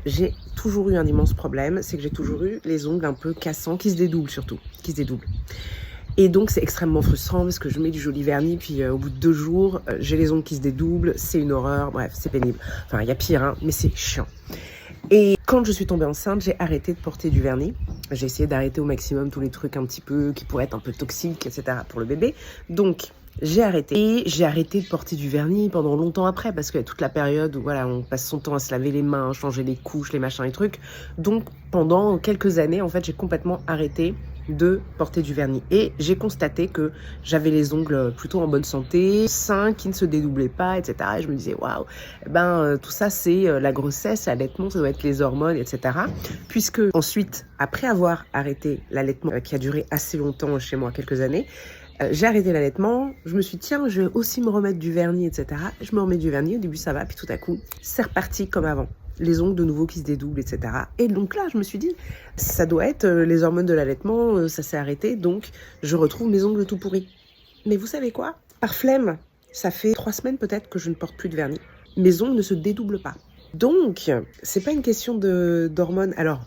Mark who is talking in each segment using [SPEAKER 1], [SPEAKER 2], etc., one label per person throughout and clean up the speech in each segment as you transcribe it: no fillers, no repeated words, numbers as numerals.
[SPEAKER 1] j'ai toujours eu un immense problème, c'est que j'ai toujours eu les ongles un peu cassants, qui se dédoublent surtout, qui se dédoublent. Et donc c'est extrêmement frustrant parce que je mets du joli vernis, puis au bout de 2 jours, j'ai les ongles qui se dédoublent, c'est une horreur, bref, c'est pénible. Enfin, il y a pire, hein, mais c'est chiant. Et quand je suis tombée enceinte, j'ai arrêté de porter du vernis. J'ai essayé d'arrêter au maximum tous les trucs un petit peu qui pourraient être un peu toxiques, etc. pour le bébé. Donc j'ai arrêté. Et j'ai arrêté de porter du vernis pendant longtemps après, parce qu'il y a toute la période où voilà, on passe son temps à se laver les mains, changer les couches, les machins, les trucs. Donc pendant quelques années, en fait, j'ai complètement arrêté de porter du vernis. Et j'ai constaté que j'avais les ongles plutôt en bonne santé, sains, qui ne se dédoublaient pas, etc. Et je me disais, waouh, tout ça, c'est la grossesse, l'allaitement, ça doit être les hormones, etc. Puisque ensuite, après avoir arrêté l'allaitement, qui a duré assez longtemps chez moi, quelques années, j'ai arrêté l'allaitement, je me suis dit, tiens, je vais aussi me remettre du vernis, etc. Je me remets du vernis, au début ça va, puis tout à coup, c'est reparti comme avant. Les ongles de nouveau qui se dédoublent, etc. Et donc là, je me suis dit, ça doit être les hormones de l'allaitement, ça s'est arrêté, donc je retrouve mes ongles tout pourris. Mais vous savez quoi? Par flemme, ça fait 3 semaines peut-être que je ne porte plus de vernis. Mes ongles ne se dédoublent pas. Donc, c'est pas une question d'hormones. Alors,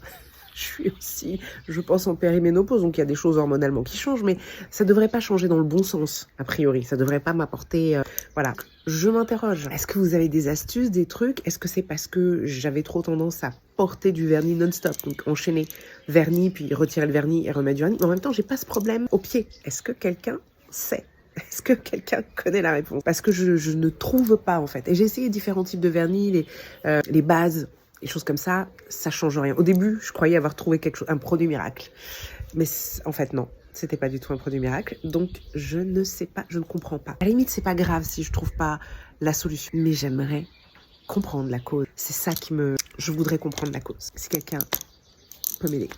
[SPEAKER 1] je suis aussi, je pense, en périménopause, donc il y a des choses hormonalement qui changent, mais ça devrait pas changer dans le bon sens, a priori. Ça devrait pas m'apporter... voilà. Je m'interroge. Est-ce que vous avez des astuces, des trucs? Est-ce que c'est parce que j'avais trop tendance à porter du vernis non-stop, donc enchaîner vernis, puis retirer le vernis et remettre du vernis? Mais en même temps, j'ai pas ce problème au pied. Est-ce que quelqu'un sait? Est-ce que quelqu'un connaît la réponse? Parce que je ne trouve pas, en fait. Et j'ai essayé différents types de vernis, les bases, les choses comme ça change rien. Au début, je croyais avoir trouvé quelque chose, un produit miracle. Mais en fait, non. C'était pas du tout un produit miracle. Donc, je ne sais pas, je ne comprends pas. À la limite, c'est pas grave si je trouve pas la solution. Mais j'aimerais comprendre la cause. C'est ça qui me... Je voudrais comprendre la cause. Si quelqu'un peut m'aider.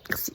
[SPEAKER 1] Merci.